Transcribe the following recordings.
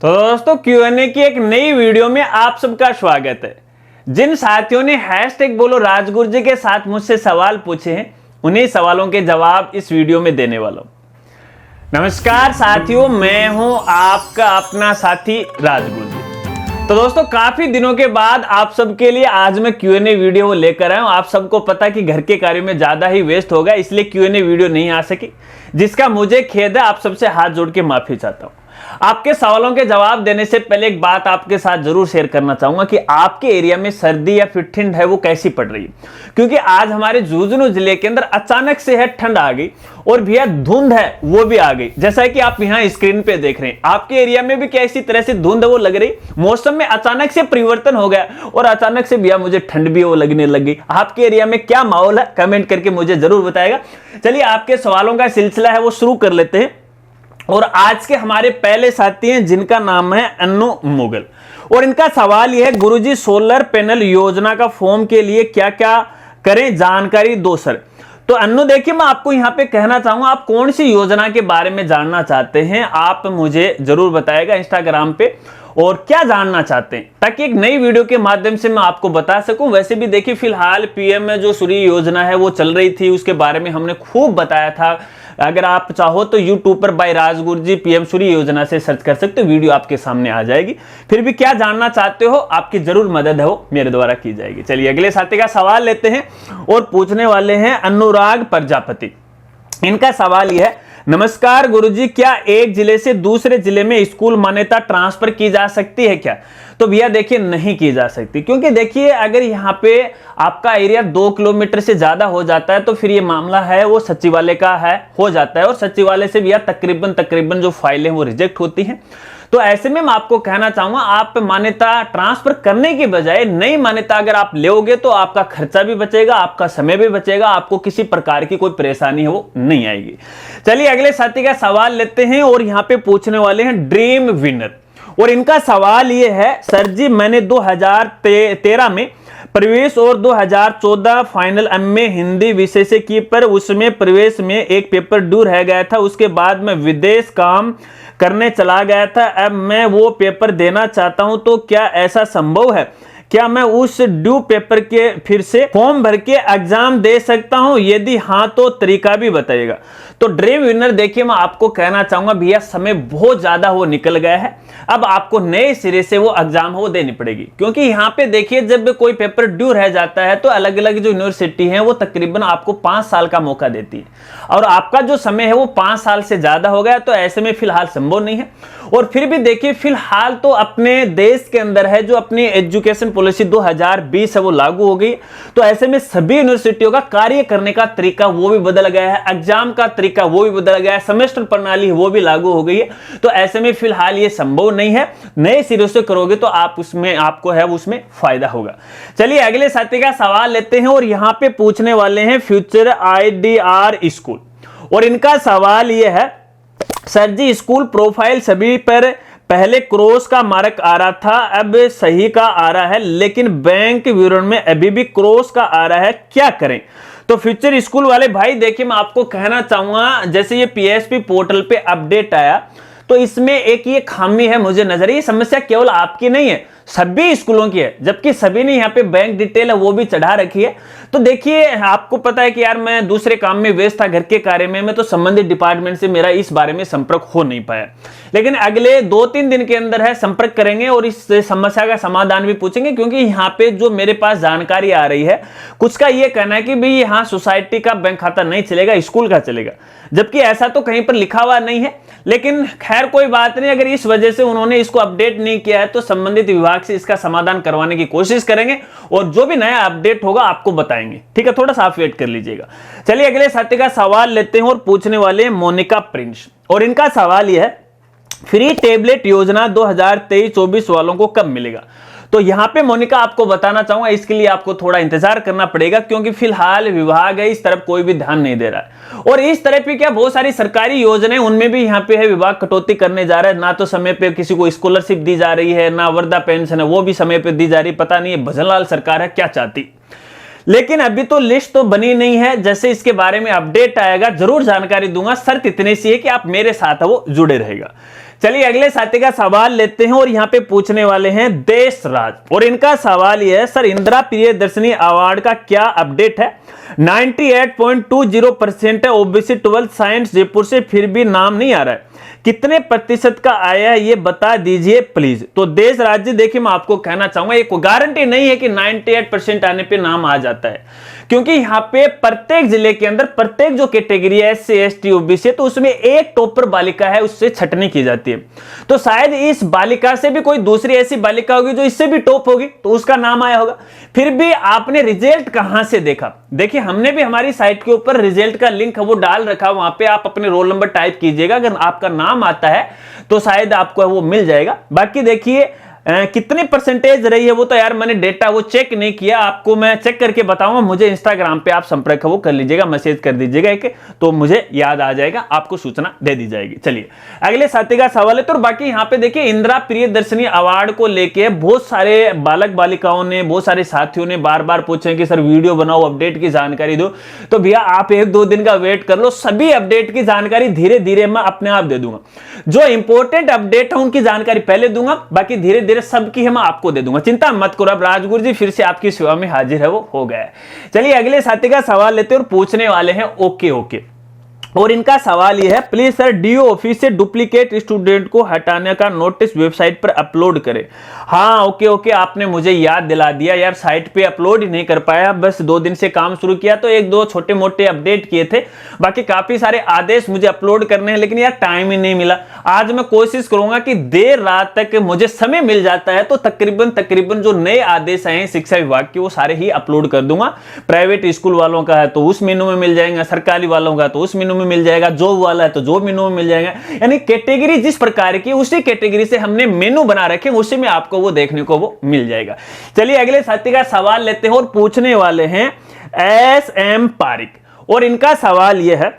तो दोस्तों Q&A की एक नई वीडियो में आप सबका स्वागत है। जिन साथियों ने हैशटैग बोलो राजगुरु जी के साथ मुझसे सवाल पूछे हैं, उन्हीं सवालों के जवाब इस वीडियो में देने वाला हूं। नमस्कार साथियों, मैं हूं आपका अपना साथी राजगुरु जी। तो दोस्तों काफी दिनों के बाद आप सबके लिए आज मैं Q&A वीडियो लेकर आया हूं। आप सबको पता कि घर के कार्य में ज्यादा ही व्यस्त हो गया, इसलिए Q&A वीडियो नहीं आ सकी, जिसका मुझे खेद है। आप सबसे हाथ जोड़ के माफी चाहता हूं। आपके सवालों के जवाब देने से पहले एक बात आपके साथ जरूर शेयर करना चाहूंगा कि आपके एरिया में सर्दी या फिर ठंड है वो कैसी पड़ रही है, क्योंकि आज हमारे झुंझुनू जिले के अंदर अचानक से है ठंड आ गई और भैया धुंध है वो भी आ गई। जैसा कि आप यहाँ स्क्रीन पे देख रहे हैं, आपके एरिया में भी क्या इसी तरह से धुंध वो लग रही? मौसम में अचानक से परिवर्तन हो गया और अचानक से भैया मुझे ठंड भी वो लगने लग गई। आपके एरिया में क्या माहौल है, कमेंट करके मुझे जरूर बताएगा। चलिए आपके सवालों का सिलसिला है वो शुरू कर लेते हैं। और आज के हमारे पहले साथी हैं जिनका नाम है अन्नू मुगल, और इनका सवाल यह है, गुरुजी सोलर पैनल योजना का फॉर्म के लिए क्या क्या करें, जानकारी दो सर। तो अन्नू देखिए, मैं आपको यहां पे कहना चाहूंगा, आप कौन सी योजना के बारे में जानना चाहते हैं आप मुझे जरूर बताएगा इंस्टाग्राम पे, और क्या जानना चाहते हैं ताकि एक नई वीडियो के माध्यम से मैं आपको बता सकूं। वैसे भी देखिए फिलहाल पीएम में जो सूर्य योजना है वो चल रही थी, उसके बारे में हमने खूब बताया था। अगर आप चाहो तो यूट्यूब पर बाय राजगुरु जी पीएम सूर्य योजना से सर्च कर सकते हो, वीडियो आपके सामने आ जाएगी। फिर भी क्या जानना चाहते हो, आपकी जरूर मदद है वो मेरे द्वारा की जाएगी। चलिए अगले साथी का सवाल लेते हैं और पूछने वाले हैं अनुराग प्रजापति। इनका सवाल यह है, नमस्कार गुरुजी, क्या एक जिले से दूसरे जिले में स्कूल मान्यता ट्रांसफर की जा सकती है क्या? तो भैया देखिए नहीं की जा सकती, क्योंकि देखिए अगर यहाँ पे आपका एरिया 2 किलोमीटर से ज्यादा हो जाता है तो फिर ये मामला है वो सचिवालय का है हो जाता है, और सचिवालय से भैया तकरीबन जो फाइलें वो रिजेक्ट होती हैं। तो ऐसे में मैं आपको कहना चाहूंगा, आप मान्यता ट्रांसफर करने की बजाय नई मान्यता अगर आप लोगे तो आपका खर्चा भी बचेगा, आपका समय भी बचेगा, आपको किसी प्रकार की कोई परेशानी है वो नहीं आएगी। चलिए अगले साथी का सवाल लेते हैं, और यहां पे पूछने वाले हैं ड्रीम विनर, और इनका सवाल ये है, सर जी मैंने 2013 में प्रवेश और 2014 फाइनल एमए हिंदी विषय से की, पर उसमें प्रवेश में एक पेपर ड्यू रह गया था। उसके बाद मैं विदेश काम करने चला गया था। अब मैं वो पेपर देना चाहता हूं, तो क्या ऐसा संभव है? क्या मैं उस ड्यू पेपर के फिर से फॉर्म भर के एग्जाम दे सकता हूं? यदि हाँ तो तरीका भी बताइएगा। तो ड्रीम विनर देखिए, मैं आपको कहना चाहूंगा भैया समय बहुत ज्यादा वो निकल गया है, अब आपको नए सिरे से वो एग्जाम वो देनी पड़ेगी। क्योंकि यहाँ पे देखिए जब कोई पेपर ड्यू रह जाता है तो अलग अलग जो यूनिवर्सिटी है वो तकरीबन आपको 5 साल का मौका देती है, और आपका जो समय है वो 5 साल से ज्यादा हो गया, तो ऐसे में फिलहाल संभव नहीं है। और फिर भी देखिए फिलहाल तो अपने देश के अंदर है जो अपनी एजुकेशन पॉलिसी 2020 है वो लागू हो गई, तो ऐसे में सभी यूनिवर्सिटियों का कार्य करने का तरीका वो भी बदल गया है, एग्जाम का तरीका वो भी बदल गया है, सेमेस्टर प्रणाली वो भी लागू हो गई है। तो ऐसे में फिलहाल ये संभव नहीं है, नए सिरे से करोगे तो आप उसमें आपको है उसमें फायदा होगा। चलिए अगले साथी का सवाल लेते हैं, और यहां पे पूछने वाले हैं फ्यूचर आईडीआर स्कूल, और इनका सवाल यह है, सर जी स्कूल प्रोफाइल सभी पर पहले क्रॉस का मार्क आ रहा था, अब सही का आ रहा है, लेकिन बैंक विवरण में अभी भी क्रॉस का आ रहा है, क्या करें? तो फ्यूचर स्कूल वाले भाई देखिए, मैं आपको कहना चाहूंगा, जैसे ये पीएसपी पोर्टल पे अपडेट आया तो इसमें एक ये खामी है मुझे नजर, ये समस्या केवल आपकी नहीं है, सभी स्कूलों की है, जबकि सभी ने यहाँ पे बैंक डिटेल है वो भी चढ़ा रखी है। तो देखिए आपको पता है कि यार मैं दूसरे काम में व्यस्त था, घर के कार्य में, मैं तो संबंधित डिपार्टमेंट से मेरा इस बारे में संपर्क हो नहीं पाया, लेकिन अगले 2-3 दिन के अंदर है संपर्क करेंगे और इस समस्या का समाधान भी पूछेंगे। क्योंकि यहाँ पे जो मेरे पास जानकारी आ रही है, कुछ का ये कहना है कि भाई यहाँ सोसाइटी का बैंक खाता नहीं चलेगा, स्कूल का चलेगा, जबकि ऐसा तो कहीं पर लिखा हुआ नहीं है। लेकिन खैर कोई बात नहीं, अगर इस वजह से उन्होंने इसको अपडेट नहीं किया है तो संबंधित विभाग से इसका समाधान करवाने की कोशिश करेंगे, और जो भी नया अपडेट होगा आपको बताएंगे, ठीक है? थोड़ा सा आप वेट कर लीजिएगा। चलिए अगले साथी का सवाल लेते हैं, और पूछने वाले हैं मोनिका प्रिंस, और इनका सवाल यह है, फ्री टेबलेट योजना 2023-24 वालों को कब मिलेगा? तो यहां पे मोनिका आपको बताना चाहूंगा, इसके लिए आपको थोड़ा इंतजार करना पड़ेगा, क्योंकि फिलहाल विभाग है इस तरफ कोई भी ध्यान नहीं दे रहा है। और इस तरह पे क्या बहुत सारी सरकारी योजनाएं उनमें भी यहाँ पे है विभाग कटौती करने जा रहा है, ना तो समय पे किसी को स्कॉलरशिप दी जा रही है, ना वृद्धा पेंशन है वो भी समय पे दी जा रही। पता नहीं है भजनलाल सरकार है क्या चाहती, लेकिन अभी तो लिस्ट तो बनी नहीं है। जैसे इसके बारे में अपडेट आएगा जरूर जानकारी दूंगा। शर्त इतनी सी है कि आप मेरे साथ वो जुड़े रहेगा। चलिए अगले साथी का सवाल लेते हैं और यहाँ पे पूछने वाले हैं देश राज, और इनका सवाल यह है, सर इंदिरा प्रियदर्शनी अवार्ड का क्या अपडेट है? 98.20% है ओबीसी 12th साइंस जयपुर से, फिर भी नाम नहीं आ रहा है, कितने प्रतिशत का आया है ये बता दीजिए प्लीज। तो देश राज्य देखिए मैं आपको कहना चाहूंगा, ये कोई गारंटी नहीं है कि 98% आने पे नाम आ जाता है, क्योंकि यहाँ पे प्रत्येक जिले के अंदर प्रत्येक जो कैटेगरी है SC ST OBC, तो उसमें एक टॉपर बालिका है, उससे छटनी की जाती है। तो शायद इस बालिका से भी कोई दूसरी ऐसी बालिका होगी जो इससे भी टॉप होगी, तो उसका नाम आया होगा। फिर भी आपने रिजल्ट कहां से देखा? देखिए हमने भी हमारी साइट के ऊपर रिजल्ट का लिंक वो डाल रखा, वहां पे आप अपने रोल नंबर टाइप कीजिएगा, अगर आपका नाम आता है तो शायद आपको वो मिल जाएगा। बाकी देखिए कितने परसेंटेज रही है वो तो यार मैंने डेटा वो चेक नहीं किया, आपको मैं चेक करके बताऊंगा। मुझे इंस्टाग्राम पे आप संपर्क वो कर लीजिएगा, मैसेज कर दीजिएगा एक, तो मुझे याद आ जाएगा, आपको सूचना दे दी जाएगी। चलिए अगले साथी का सवाल है। तो बाकी यहाँ पे देखिए इंदिरा प्रियदर्शनी अवार्ड को लेके बहुत सारे बालक बालिकाओं ने, बहुत सारे साथियों ने बार बार पूछे कि सर वीडियो बनाओ, अपडेट की जानकारी दो। तो भैया आप 1-2 दिन का वेट कर लो, सभी अपडेट की जानकारी धीरे धीरे मैं अपने आप दे दूंगा। जो इंपॉर्टेंट अपडेट है उनकी जानकारी पहले दूंगा, बाकी धीरे धीरे सबकी है मैं आपको दे दूंगा, चिंता मत करो। अब राजगुरु जी फिर से आपकी सेवा में हाजिर है, वो हो गया है। चलिए अगले साथी का सवाल लेते हैं और पूछने वाले हैं ओके। और इनका सवाल यह है, प्लीज सर डीओ ऑफिस से डुप्लीकेट स्टूडेंट को हटाने का नोटिस वेबसाइट पर अपलोड करें। हाँ ओके, आपने मुझे याद दिला दिया यार, साइट पे अपलोड ही नहीं कर पाया, बस 2 दिन से काम शुरू किया तो 1-2 छोटे मोटे अपडेट किए थे, बाकी काफी सारे आदेश मुझे अपलोड करने हैं, लेकिन यार टाइम ही नहीं मिला। आज मैं कोशिश करूंगा कि देर रात तक मुझे समय मिल जाता है तो तकरीबन जो नए आदेश आए हैं शिक्षा विभाग के वो सारे ही अपलोड कर दूंगा। प्राइवेट स्कूल वालों का है तो उस मेनू में मिल जाएगा, सरकारी वालों का तो उस मेनू में मिल जाएगा, जॉब वाला है तो जॉब मेनू में मिल जाएगा, यानी कैटेगरी जिस प्रकार की उसी कैटेगरी से हमने मेनू बना रखे, उसी में आपको वो देखने को वो मिल जाएगा। चलिए अगले साथी का सवाल लेते हैं और पूछने वाले हैं SM पारिक, और इनका सवाल यह है,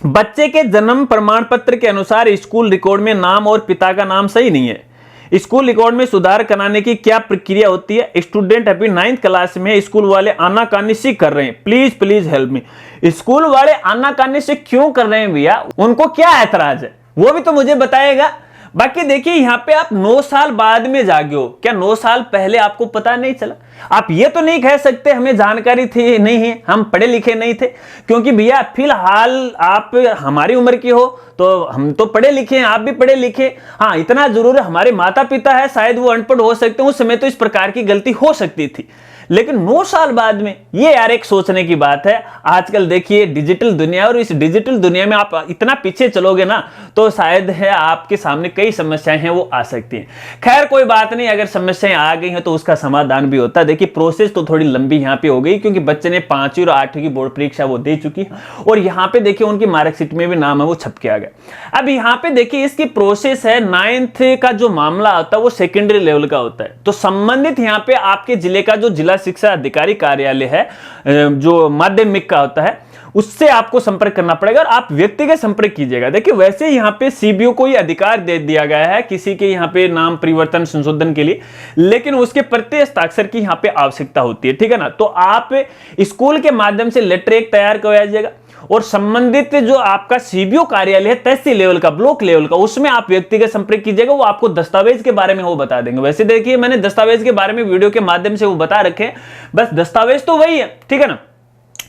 बच्चे के जन्म प्रमाण पत्र के अनुसार स्कूल रिकॉर्ड में नाम और पिता का नाम सही नहीं है, स्कूल रिकॉर्ड में सुधार कराने की क्या प्रक्रिया होती है? स्टूडेंट अभी 9th क्लास में, स्कूल वाले आनाकानी से कर रहे हैं, प्लीज हेल्प मी। स्कूल वाले आनाकानी से क्यों कर रहे हैं भैया, उनको क्या ऐतराज है वो भी तो मुझे बताएगा। बाकी देखिए यहाँ पे आप 9 साल बाद में जागे हो, क्या 9 साल पहले आपको पता नहीं चला? आप ये तो नहीं कह सकते हमें जानकारी थी नहीं है, हम पढ़े लिखे नहीं थे, क्योंकि भैया फिलहाल आप हमारी उम्र की हो तो हम तो पढ़े लिखे हैं, आप भी पढ़े लिखे। हाँ इतना जरूर है, हमारे माता पिता है शायद वो अनपढ़ हो सकते हैं, उस समय तो इस प्रकार की गलती हो सकती थी, लेकिन 9 साल बाद में ये यार एक सोचने की बात है। आजकल देखिए डिजिटल दुनिया, और इस डिजिटल दुनिया में आप इतना पीछे चलोगे ना तो शायद है आपके सामने कई समस्याएं हैं वो आ सकती हैं। खैर कोई बात नहीं, अगर समस्याएं आ गई हैं तो उसका समाधान भी होता है। देखिए प्रोसेस तो थोड़ी लंबी यहाँ पे हो गई, क्योंकि बच्चे ने 5वीं और 8वीं की बोर्ड परीक्षा वो दे चुकी है, और यहाँ पे देखिए उनकी मार्कशीट में भी नाम है वो छप के आ गया। अब यहाँ पे देखिए इसकी प्रोसेस है, 9th का जो मामला होता है वो सेकेंडरी लेवल का होता है, तो संबंधित यहाँ पे आपके जिले का जो जिला शिक्षा अधिकारी कार्यालय है जो माध्यमिक का होता है उससे आपको संपर्क करना पड़ेगा, और आप व्यक्तिगत संपर्क कीजिएगा। देखिए वैसे यहाँ पे सीबीओ को ही अधिकार दे दिया गया है किसी के यहाँ पे नाम परिवर्तन संशोधन के लिए, लेकिन उसके प्रत्येक हस्ताक्षर की यहाँ पे आवश्यकता होती है, ठीक है ना। तो आप स्कूल के माध्यम से लेटर एक तैयार करवाइएगा, और संबंधित जो आपका सीबीओ कार्यालय है तहसील लेवल का, ब्लॉक लेवल का, उसमें आप व्यक्तिगत संपर्क कीजिएगा, वो आपको दस्तावेज के बारे में वो बता देंगे। वैसे देखिए मैंने दस्तावेज के बारे में वीडियो के माध्यम से वो बता रखे हैं, बस दस्तावेज तो वही है, ठीक है ना।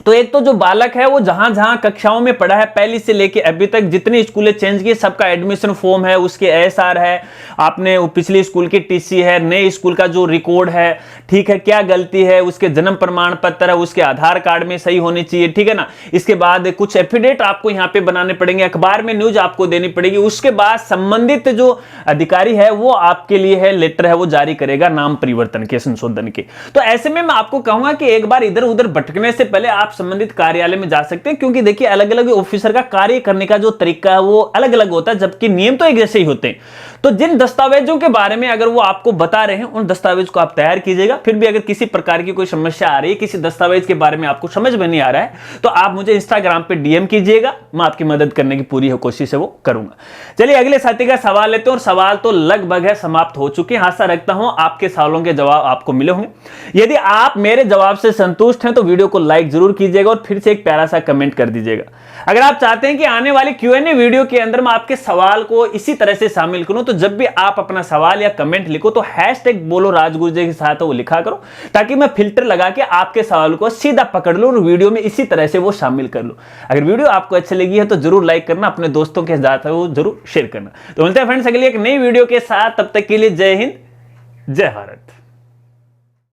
तो एक तो जो बालक है वो जहां जहां कक्षाओं में पढ़ा है पहली से लेके अभी तक, जितनी स्कूलें चेंज की सबका एडमिशन फॉर्म है, उसके एएसआर है, आपने पिछली स्कूल की टीसी है, नए स्कूल का जो रिकॉर्ड है, ठीक है, क्या गलती है, उसके जन्म प्रमाण पत्र है, उसके आधार कार्ड में सही होनी चाहिए, ठीक है ना। इसके बाद कुछ एफिडेविट आपको यहाँ पे बनाने पड़ेंगे, अखबार में न्यूज आपको देनी पड़ेगी। उसके बाद संबंधित जो अधिकारी है वो आपके लिए है लेटर है वो जारी करेगा नाम परिवर्तन के, संशोधन के। तो ऐसे में मैं आपको कहूंगा कि एक बार इधर उधर भटकने से पहले आप संबंधित कार्यालय में जा सकते हैं, क्योंकि देखिए अलग अलग ऑफिसर का कार्य करने का जो तरीका है वो अलग अलग होता है, जबकि नियम तो एक जैसे ही होते हैं। तो जिन दस्तावेजों के बारे में अगर वो आपको बता रहे हैं उन दस्तावेज को आप तैयार कीजिएगा। फिर भी अगर किसी प्रकार की कोई समस्या आ रही है, किसी दस्तावेज के बारे में आपको समझ में नहीं आ रहा है, तो आप मुझे इंस्टाग्राम पे डीएम कीजिएगा, मैं आपकी मदद करने की पूरी कोशिश है वो करूंगा। चलिए अगले साथी का सवाल लेते हैं, और सवाल तो लगभग है समाप्त हो चुके हैं। आशा रखता हूं आपके सवालों के जवाब आपको मिले होंगे। यदि आप मेरे जवाब से संतुष्ट हैं तो वीडियो को लाइक जरूर कीजिएगा और फिर से एक प्यारा सा कमेंट कर दीजिएगा। अगर आप चाहते हैं कि आने वाली Q&A वीडियो के अंदर मैं आपके सवाल को इसी तरह से शामिल करूं, तो जब भी आप अपना सवाल या कमेंट लिखो तो हैशटैग बोलो राजगुरुजी के साथ वो लिखा करो, ताकि मैं फिल्टर लगा के आपके सवाल को सीधा पकड़ लूं और वीडियो में इसी तरह से वो शामिल कर लूं। अगर वीडियो आपको अच्छी लगी है तो जरूर लाइक करना, अपने दोस्तों के साथ वो जरूर शेयर करना। तो मिलते हैं फ्रेंड्स अगली एक नई वीडियो के साथ, तब तक के लिए जय हिंद, जय भारत।